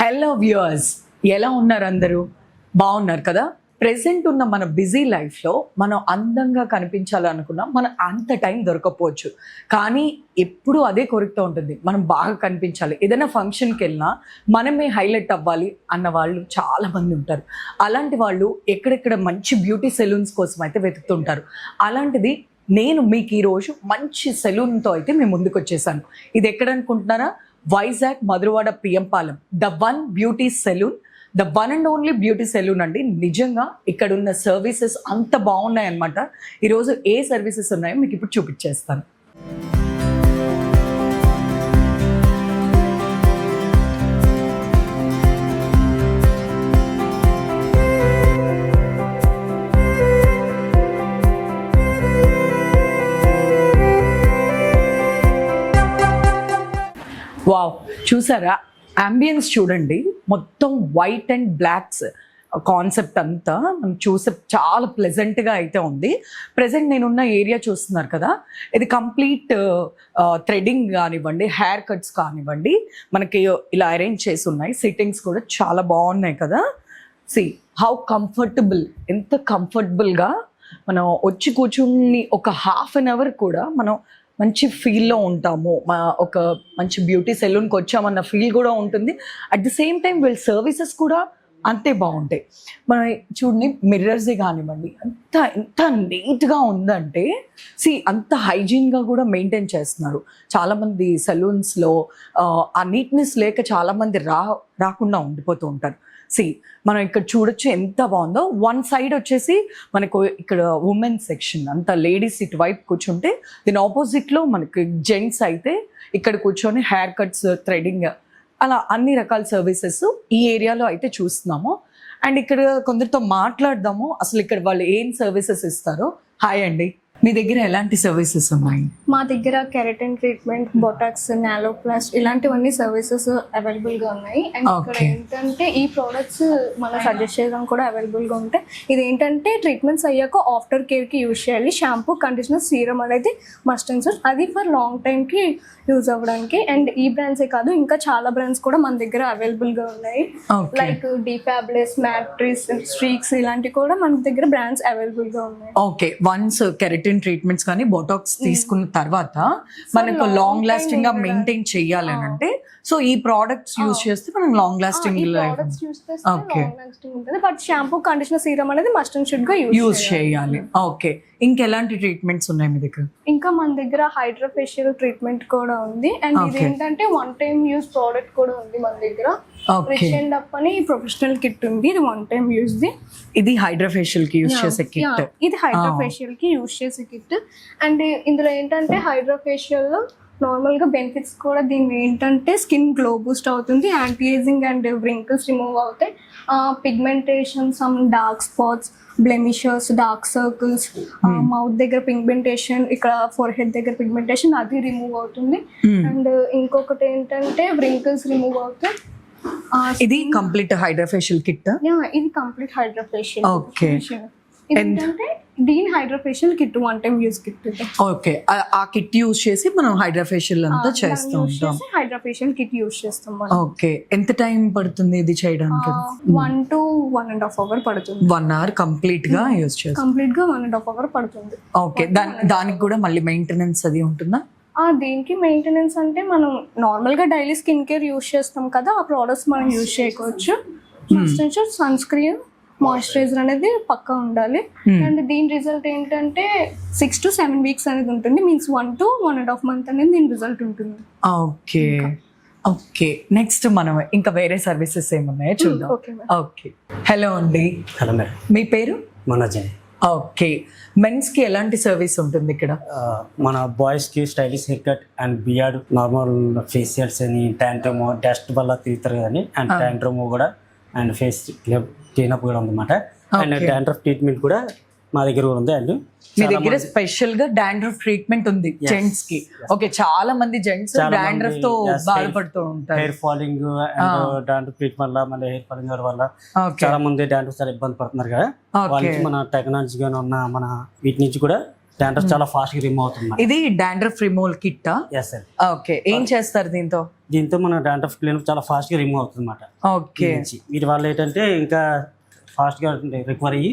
Hello viewers, ఎలా ఉన్నారు అందరూ? బాగున్నారు కదా? ప్రెసెంట్ ఉన్న మన బిజీ లైఫ్లో మనం అందంగా కనిపించాలనుకున్నా మన అంత టైం దొరకపోవచ్చు, కానీ ఎప్పుడూ అదే కోరికతో ఉంటుంది, మనం బాగా కనిపించాలి. ఏదైనా ఫంక్షన్కి వెళ్ళినా మనమే హైలైట్ అవ్వాలి అన్న వాళ్ళు చాలామంది ఉంటారు. అలాంటి వాళ్ళు ఎక్కడెక్కడ మంచి బ్యూటీ సెలూన్స్ కోసం అయితే వెతుకుతుంటారు. అలాంటిది నేను మీకు ఈరోజు మంచి సెలూన్తో అయితే మేము ముందుకు వచ్చేసాను. ఇది ఎక్కడ అనుకుంటున్నారా? Vizag Madhurawada PM Palem the one beauty salon, the one and only beauty salon అండి. నిజంగా ఇక్కడ ఉన్న సర్వీసెస్ అంత బాగున్నాయి అన్నమాట. ఈరోజు ఏ సర్వీసెస్ ఉన్నాయో మీకు ఇప్పుడు చూపించేస్తాను. వావ్, చూసారా? అంబియన్స్ చూడండి, మొత్తం వైట్ అండ్ బ్లాక్స్ కాన్సెప్ట్ అంతా మనం చూసే చాలా ప్లెజెంట్గా అయితే ఉంది. ప్రజెంట్ నేనున్న ఏరియా చూస్తున్నారు కదా, ఇది కంప్లీట్ థ్రెడింగ్ కానివ్వండి, హెయిర్ కట్స్ కానివ్వండి, మనకి ఇలా అరేంజ్ చేసి ఉన్నాయి. సిట్టింగ్స్ కూడా చాలా బాగున్నాయి కదా. సి హౌ కంఫర్టబుల్, ఎంత కంఫర్టబుల్గా మనం వచ్చి కూర్చుని ఒక హాఫ్ అన్ అవర్ కూడా మనం మంచి ఫీల్లో ఉంటాము. ఒక మంచి బ్యూటీ సెలూన్కి వచ్చామన్న ఫీల్ కూడా ఉంటుంది. అట్ ది సేమ్ టైం వీళ్ళ సర్వీసెస్ కూడా అంతే బాగుంటాయి. మనం చూడండి, మిర్రర్సే కానివ్వండి, ఎంత నీట్గా ఉందంటే అంత హైజీన్గా కూడా మెయింటైన్ చేస్తున్నారు. చాలామంది సెలూన్స్లో ఆ నీట్నెస్ లేక చాలామంది రాకుండా ఉండిపోతూ ఉంటారు. మనం ఇక్కడ చూడొచ్చు ఎంత బాగుందో. వన్ సైడ్ వచ్చేసి మనకు ఇక్కడ ఉమెన్ సెక్షన్ అంతా, లేడీస్ ఇటు వైపు కూర్చుంటే, దీని ఆపోజిట్లో మనకి జెంట్స్ అయితే ఇక్కడ కూర్చొని హెయిర్ కట్స్, థ్రెడింగ్, అలా అన్ని రకాల సర్వీసెస్ ఈ ఏరియాలో అయితే చూస్తున్నాము. అండ్ ఇక్కడ కొందరితో మాట్లాడదాము, అసలు ఇక్కడ వాళ్ళు ఏం సర్వీసెస్ ఇస్తారో. హాయ్ అండి, మీ దగ్గర ఎలాంటి సర్వీసెస్ ఉన్నాయి? మా దగ్గర కెరటిన్ ట్రీట్మెంట్, బొటాక్స్, నాలోప్లాస్ట్ ఇలాంటివన్నీ సర్వీసెస్ అవైలబుల్ గా ఉన్నాయి. అండ్ ఇక్కడ ఏంటంటే ఈ ప్రోడక్ట్స్ మనం సజెస్ట్ చేయడం కూడా అవైలబుల్ గా ఉంటాయి. ఇది ఏంటంటే ట్రీట్మెంట్స్ అయ్యాక ఆఫ్టర్ కేర్ కి యూజ్ చేయాలి. షాంపూ, కండిషనర్, సీరం అనేది మస్ట్ అండ్ షుడ్. అది ఫర్ లాంగ్ టైం కి యూజ్ అవ్వడానికి. అండ్ ఈ బ్రాండ్సే కాదు, ఇంకా చాలా బ్రాండ్స్ కూడా మన దగ్గర అవైలబుల్ గా ఉన్నాయి. లైక్ డిఫాబ్లెస్, మ్యాట్రిస్, స్ట్రీక్స్ ఇలాంటివి కూడా మన దగ్గర బ్రాండ్స్ అవైలబుల్ గా ఉన్నాయి. ఓకే, వన్స్ కెరటిన్ ట్రీట్మెంట్స్ కానీ బొటాక్స్ తీసుకున్న తర్వాత మనకు లాంగ్ లాస్టింగ్ గా మెయింటైన్ చేయాలని అంటే, సో ఈ ప్రోడక్ట్స్ యూజ్ చేస్తే మనం లాంగ్ లాస్టింగ్ ఉంటుంది. బట్ షాంపూ, కండిషనర్, సీరం అనేది మస్ట్ అండ్ షుడ్ గా యూజ్ చేయాలి. ఓకే, ఇంకెలాంటి ట్రీట్మెంట్స్ ఉన్నాయి మీ దగ్గర? ఇంకా మన దగ్గర హైడ్రా ఫేషియల్ ట్రీట్మెంట్ కూడా ఉంది. అండ్ ఇది ఏంటంటే వన్ టైం యూజ్ ప్రోడక్ట్ కూడా ఉంది మన దగ్గర. రిచ్ అండ్ అప్ అని ప్రొఫెషనల్ కిట్ ఉంది, ఇది వన్ టైం యూజ్ ది. ఇది హైడ్రా ఫేషియల్ కి యూజ్ చేసే కిట్. ఇది హైడ్రా ఫేషియల్ కి యూజ్ చేసే కిట్. అండ్ ఇందులో ఏంటంటే హైడ్రా ఫేషియల్ లో నార్మల్ గా బెనిఫిట్స్ కూడా దీని ఏంటంటే స్కిన్ గ్లో బూస్ట్ అవుతుంది, anti ageing and wrinkles remove అవుతాయి, pigmentation, some dark spots, blemishes, dark circles, mouth దగ్గర పిగ్మెంటేషన్, ఇక్కడ ఫోర్ హెడ్ దగ్గర పిగ్మెంటేషన్ అది రిమూవ్ అవుతుంది. అండ్ ఇంకొకటి ఏంటంటే వ్రింకిల్స్ రిమూవ్ అవుతాయి. ఇది కంప్లీట్ హైడ్రా ఫేషియల్ కిట్. ఇది కంప్లీట్ హైడ్రా ఫేషియల్. ఓకే, ఏంటంటే దీని hydra facial kit one time use kit. Okay, ఆ కిట్ యూజ్ చేసి మనం హైడ్రా ఫేషియల్ అంతా చేస్తూ ఉంటాం. హైడ్రా ఫేషియల్ కిట్ యూజ్ చేస్తాం. ఓకే, ఎంత టైం పడుతుంది ఇది చేయడానికి? 1 to 1.5 hours పడుతుంది. 1 hour కంప్లీట్ గా యూజ్ చేస్తాం. కంప్లీట్ గా 1.5 hours పడుతుంది. ఓకే, దానికి కూడా మళ్ళీ మెయింటెనెన్స్ అది ఉంటుందా? దీనికి మెయింటెనెన్స్ అంటే మనం నార్మల్ గా డైలీ స్కిన్ కేర్ యూజ్ చేస్తాం కదా, ఆ ప్రోడక్ట్స్ మనం యూజ్ చేయవచ్చు. సన్ స్క్రీన్, మాయిశ్చరైజర్ అనేది పక్కా ఉండాలి. అండ్ దీని రిజల్ట్ ఏంటంటే 6 to 7 weeks అనేది ఉంటుంది. మీన్స్ 1 to 1.5 months అనేది దీని రిజల్ట్ ఉంటుంది. ఓకే ఓకే, నెక్స్ట్ మనం ఇంకా వేరే సర్వీసెస్ ఏమున్నాయో చూద్దాం. ఓకే, హలో అండి. హలో మేడం, మీ పేరు? మనోజ్. ఓకే, మెన్స్ కి ఎలాంటి సర్వీస్ ఉంటుంది ఇక్కడ? మన బాయ్స్ కి stylish hair cut and beard, normal facials అని, ట్యాంట్రమ్, డస్ట్ వల్ల తిరుగుతారు కానీ, అండ్ ట్యాంట్రమ్ కూడా, అండ్ ఫేస్ క్లీనప్ కూడా ఉందన్నమాట. అండ్ డాండ్రఫ్ ట్రీట్మెంట్ కూడా మా దగ్గర ఉంది. అండ్ మీ దగ్గర స్పెషల్ గా డాండ్రఫ్ ట్రీట్మెంట్ ఉంది జెంట్స్ కి. ఓకే, చాలా మంది జెంట్స్ డాండ్రఫ్ తో బాధపడుతూ ఉంటారు. Hair falling and dandruff treatment వల్ల, మళ్ళీ హెయిర్ ఫాలింగ్ వల్ల చాలా మంది డాండ్రఫ్ చాలా ఇబ్బంది పడుతున్నారు కదా. వాళ్ళకి మన టెక్నాలజీ గానీ ఉన్న మన వీటి నుంచి కూడా డాండ్రఫ్ చాలా ఫాస్ట్ గా రిమూవ్ అవుతుంది. ఇది dandruff removal kit. Yes sir. Okay, ఏం చేస్తారు దీంతో? దీంతో మన డాండ్రఫ్ క్లీనప్ చాలా ఫాస్ట్గా రిమూవ్ అవుతుంది అన్నమాట. ఓకే. వీటి వల్ల ఏంటంటే ఇంకా ఫాస్ట్గా రికవర్ అయ్యి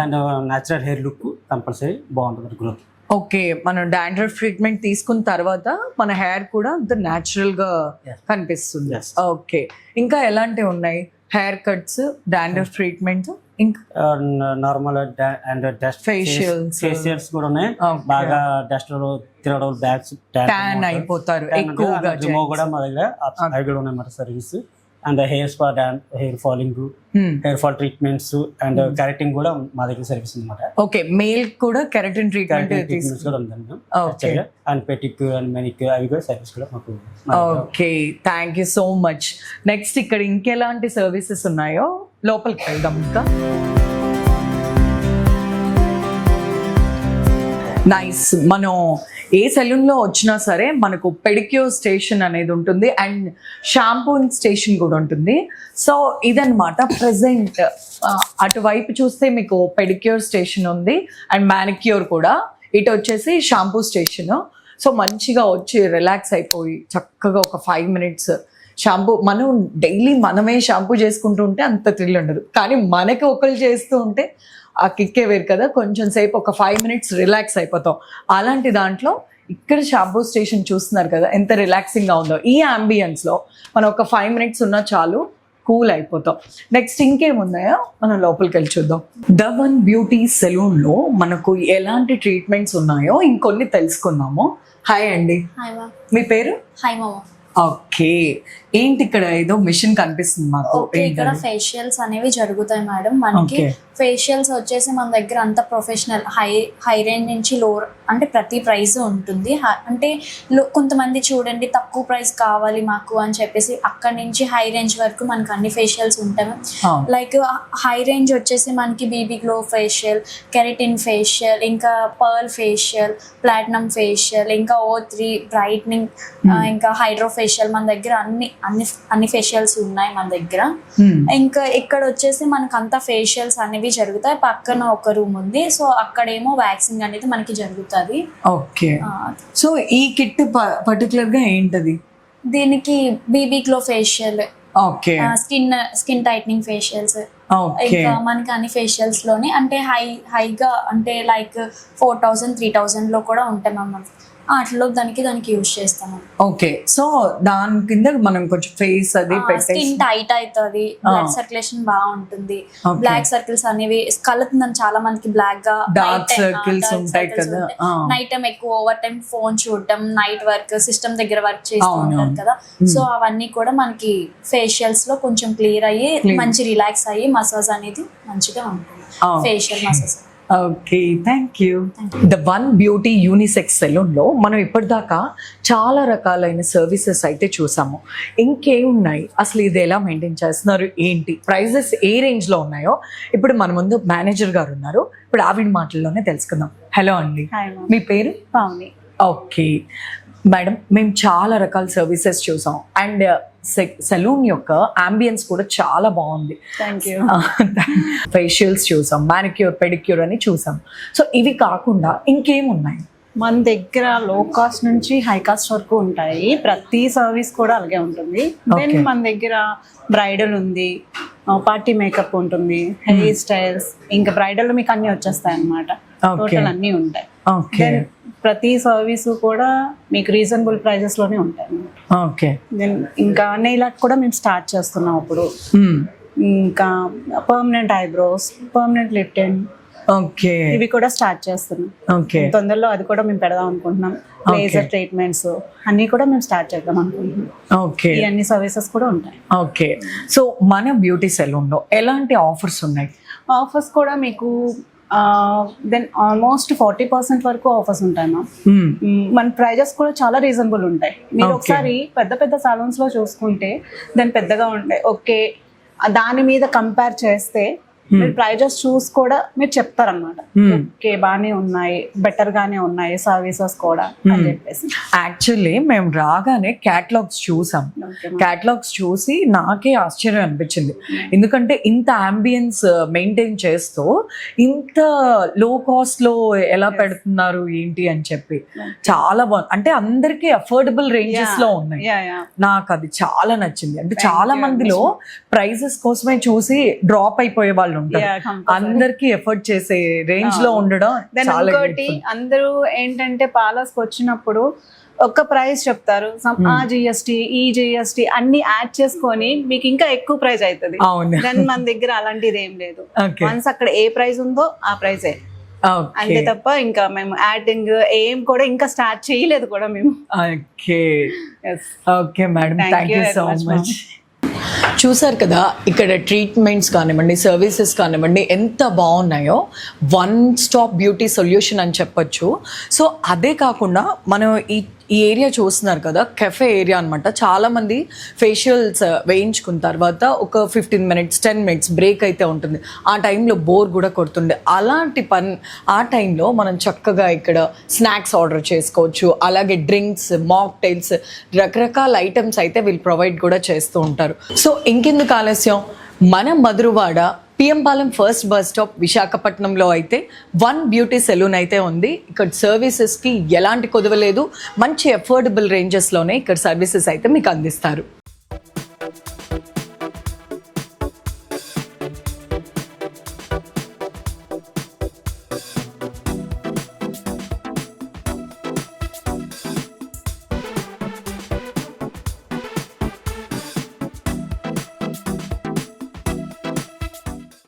and natural hair look compulsory బాగుంటుంది గ్రోత్. ఓకే, మనం డాండ్రఫ్ ట్రీట్మెంట్ తీసుకున్న తర్వాత మన హెయిర్ కూడా అంత న్యాచురల్ గా కనిపిస్తుంది. Yes. ఓకే, ఇంకా ఎలాంటివి ఉన్నాయి? హెయిర్ కట్స్, డాండ్రఫ్ ట్రీట్మెంట్, ఇంకా నార్మల్ అండ్ డస్ట్ ఫేషియల్స్ కూడా ఉన్నాయి. Okay. బాగా డస్ట్ తిరగడం, బ్యాగ్స్ ట్యాన్ అయిపోతారు ఎక్కువగా. రిమూవ్ కూడా మా దగ్గర అవి కూడా ఉన్నాయి మన service. And hair spa, hair falling, hair fall treatments and correcting కూడా మా దగ్గర సర్వీస్ అనమాట. ఓకే, మేల్ కూడా కెరటిన్ ట్రీట్మెంట్ కూడా ఉందండి. అండ్ పెటిక్ అండ్ మెనిక్ అవి కూడా సర్వీస్ కూడా మాకు. Okay, thank you so much. Next ఇక్కడ ఇంకెలాంటి సర్వీసెస్ ఉన్నాయో లోపలికి వెళ్దాం. ఇంకా నైస్. మనం ఏ సెలూన్లో వచ్చినా సరే మనకు పెడిక్యూర్ స్టేషన్ అనేది ఉంటుంది అండ్ షాంపూయింగ్ స్టేషన్ కూడా ఉంటుంది. సో ఇదన్నమాట ప్రెసెంట్. అటువైపు చూస్తే మీకు పెడిక్యూర్ స్టేషన్ ఉంది అండ్ మ్యానిక్యూర్ కూడా. ఇటు వచ్చేసి షాంపూ స్టేషన్. సో మంచిగా వచ్చి రిలాక్స్ అయిపోయి చక్కగా ఒక 5 minutes షాంపూ. మనం డైలీ మనమే షాంపూ చేసుకుంటూ ఉంటే అంత థ్రిల్ ఉండదు, కానీ మనకి ఒకరు చేస్తూ ఉంటే ఆ కిక్కే వేరు కదా. కొంచెం సేపు ఒక 5 minutes రిలాక్స్ అయిపోతాం. అలాంటి దాంట్లో ఇక్కడ షాంపూ స్టేషన్ చూస్తున్నారు కదా ఎంత రిలాక్సింగ్గా ఉందో. ఈ అంబియన్స్లో మనం ఒక 5 minutes ఉన్నా చాలు, కూల్ అయిపోతాం. నెక్స్ట్ ఇంకేమున్నాయో మనం లోపలికి వెళ్ళి చూద్దాం. ద వన్ బ్యూటీ సెలూన్లో మనకు ఎలాంటి ట్రీట్మెంట్స్ ఉన్నాయో ఇంకొన్ని తెలుసుకుందాము. హాయ్ అండి, మీ పేరు? హాయ్ మామ. ఓకే, ఏంటి ఇక్కడ ఏదో మిషన్ కనిపిస్తుంది మాకు? ఓకే, ఇక్కడ ఫేషియల్స్ అనేవి జరుగుతాయి మేడం. మనకి ఫేషియల్స్ వచ్చేసి మన దగ్గర అంత ప్రొఫెషనల్ హై రేంజ్ నుంచి లో, అంటే ప్రతి ప్రైస్ ఉంటుంది. అంటే కొంతమంది చూడండి తక్కువ ప్రైస్ కావాలి మాకు అని చెప్పేసి అక్కడి నుంచి హై రేంజ్ వరకు మనకి అన్ని ఫేషియల్స్ ఉంటాయి. లైక్ హై రేంజ్ వచ్చేసి మనకి BB glow facial, keratin facial, ఇంకా పర్ల్ ఫేషియల్, ప్లాటినం ఫేషియల్, ఇంకా O3 బ్రైట్నింగ్, ఇంకా హైడ్రో ఫేషియల్. మన దగ్గర అన్ని ఫేషియల్స్ ఉన్నాయి మన దగ్గర. ఇంకా ఇక్కడ వచ్చేసి మనకు అంతా ఫేషియల్స్ అనేవి జరుగుతాయి. పక్కన ఒక రూమ్ ఉంది, సో అక్కడేమో వ్యాక్సింగ్ అనేది మనకి జరుగుతుంది. ఓకే, సో ఈ కిట్ పర్టికులర్ గా ఏంటది? దీనికి BB glow facial, okay, skin tightening facials, ఇంకా మనకి అన్ని ఫేషియల్స్ లోని అంటే హైగా అంటే లైక్ 4000, 3000 లో కూడా ఉంటాయి మ్యామ్. అట్లా దానికి యూజ్ చేస్తాము. ఓకే, సో దాని కింద మనం కొంచెం ఫేస్ అది స్కిన్ టైట్ అవుతుంది, బ్లడ్ సర్క్యులేషన్ బాగుంటుంది. బ్లాక్ సర్కిల్స్ అనేవి కలుతుందని చాలా మందికి బ్లాక్ గా డార్క్ సర్కిల్స్ ఉంటాయి కదా. నైట్ టైం ఎక్కువ ఓవర్ టైం ఫోన్ చూడటం, నైట్ వర్క్, సిస్టమ్ దగ్గర వర్క్ చేస్తూ ఉంటారు కదా. సో అవన్నీ కూడా మనకి ఫేషియల్స్ లో కొంచెం క్లియర్ అయ్యి మంచి రిలాక్స్ అయ్యి మసాజ్ అనేది మంచిగా ఉంటుంది. Facial massage. Okay, thank you. The one beauty unisex సెలూన్లో మనం ఇప్పటిదాకా చాలా రకాలైన సర్వీసెస్ అయితే చూసాము. ఇంకేమున్నాయి, అసలు ఇది ఎలా మెయింటైన్ చేస్తున్నారు, ఏంటి ప్రైజెస్ ఏ రేంజ్లో ఉన్నాయో ఇప్పుడు మన ముందు మేనేజర్ గారు ఉన్నారు. ఇప్పుడు ఆవిడ మాటల్లోనే తెలుసుకుందాం. హలో అండి, మీ పేరు? పావని. ఓకే మేడం, మేము చాలా రకాల సర్వీసెస్ చూసాం అండ్ సెలూన్ యొక్క అంబియన్స్ కూడా చాలా బాగుంది. Thank you. ఫేషియల్స్ చూసాం, మానిక్యూర్, పెడిక్యూర్ అని చూసాం. సో ఇవి కాకుండా ఇంకేమున్నాయి? మన దగ్గర లో కాస్ట్ నుంచి హై కాస్ట్ వరకు ఉంటాయి. ప్రతి సర్వీస్ కూడా అలాగే ఉంటుంది. దెన్ మన దగ్గర బ్రైడల్ ఉంది, పార్టీ మేకప్ ఉంటుంది, హెయిర్ స్టైల్స్, ఇంకా బ్రైడల్ మీకు అన్ని వచ్చేస్తాయి అన్నమాట. టోటల్ అన్ని ఉంటాయి. దెన్ ప్రతి సర్వీస్ కూడా మీకు రీజనబుల్ ప్రైజెస్ లోనే ఉంటాయి. ఓకే, దెన్ ఇంకా నెయిల్ ఆర్ట్ కూడా మేము స్టార్ట్ చేస్తున్నాం ఇప్పుడు. ఇంకా permanent eyebrows, permanent lip tent, okay, ఇవి కూడా స్టార్ట్ చేస్తున్నాం. ఓకే, తొందరలో అది కూడా మేము పెడదాం అనుకుంటున్నాం. లేజర్ ట్రీట్మెంట్స్ అన్ని కూడా మేము స్టార్ట్ చేద్దాం అనుకుంటున్నాం. ఓకే, ఈ అన్ని సర్వీసెస్ కూడా ఉంటాయి. ఓకే, సో మన బ్యూటీ సెలూన్లో ఎలాంటి ఆఫర్స్ ఉన్నాయి? ఆఫర్స్ కూడా మీకు దెన్ ఆల్మోస్ట్ 40% వరకు ఆఫర్స్ ఉంటాయి మ్యామ్. మన ప్రైజెస్ కూడా చాలా రీజనబుల్ ఉంటాయి. మీరు ఒకసారి పెద్ద సాలూన్స్ లో చూసుకుంటే దాని పెద్దగా ఉంటాయి. ఓకే, దాని మీద కంపేర్ చేస్తే మీరు ప్రైజెస్ చూసి కూడా మీరు చెప్తారనమాట ఓకే బాగానే ఉన్నాయి, బెటర్ గానే ఉన్నాయి సర్వీసెస్ కూడా అని చెప్పేసి. యాక్చువల్లీ మేము రాగానే క్యాటలాగ్స్ చూసాం. క్యాటలాగ్స్ చూసి నాకే ఆశ్చర్యం అనిపించింది, ఎందుకంటే ఇంత అంబియన్స్ మెయింటైన్ చేస్తూ ఇంత లో కాస్ట్ లో ఎలా పెడుతున్నారు ఏంటి అని చెప్పి చాలా బాగుంది. అంటే అందరికీ అఫోర్డబుల్ రేంజెస్ లో ఉన్నాయి. నాకు అది చాలా నచ్చింది. అంటే చాలా మందిలో ప్రైజెస్ కోసమే చూసి డ్రాప్ అయిపోయే వాళ్ళు ఉంటారు. అందరికి ఎఫర్ట్ చేసే రేంజ్ లో ఉండడం చాలా ఇంకోటి అందరూ ఏంటంటే పాలస్కి వచ్చినప్పుడు ఒక్క ప్రైస్ చెప్తారు, ఆ జిఎస్టీ ఈ జిఎస్టీ అన్ని యాడ్ చేసుకొని మీకు ఇంకా ఎక్కువ ప్రైస్ అవుతుంది. అవును. దాని మన దగ్గర అలాంటిది ఏం లేదు. వన్స్ అక్కడ ఏ ప్రైస్ ఉందో ఆ ప్రైజే అంతే తప్ప ఇంకా మేము యాడింగ్ ఏం కూడా ఇంకా స్టార్ట్ చేయలేదు కూడా మేము. Okay okay madam, thank you so much. చూసారు కదా, ఇక్కడ ట్రీట్మెంట్స్ కానివ్వండి, సర్వీసెస్ కానివ్వండి ఎంత బాగున్నాయో. వన్ స్టాప్ బ్యూటీ సొల్యూషన్ అని చెప్పొచ్చు. సో అదే కాకుండా మనం ఈ ఏరియా చూస్తున్నారు కదా, కెఫే ఏరియా అనమాట. చాలామంది ఫేషియల్స్ వేయించుకున్న తర్వాత ఒక 15 minutes 10 minutes బ్రేక్ అయితే ఉంటుంది. ఆ టైంలో బోర్ కూడా కొడుతుండే. అలాంటి ఆ టైంలో మనం చక్కగా ఇక్కడ స్నాక్స్ ఆర్డర్ చేసుకోవచ్చు. అలాగే డ్రింక్స్, మాక్టైల్స్, రకరకాల ఐటమ్స్ అయితే వీళ్ళు ప్రొవైడ్ కూడా చేస్తూ ఉంటారు. సో ఇంకెందుకు ఆలస్యం, మన Madhurawada PM Palem first bus stop విశాఖపట్నంలో అయితే వన్ బ్యూటీ సెలూన్ అయితే ఉంది. ఇక్కడ సర్వీసెస్కి ఎలాంటి కొదవలేదు, మంచి అఫోర్డబుల్ రేంజెస్లోనే ఇక్కడ సర్వీసెస్ అయితే మీకు అందిస్తారు.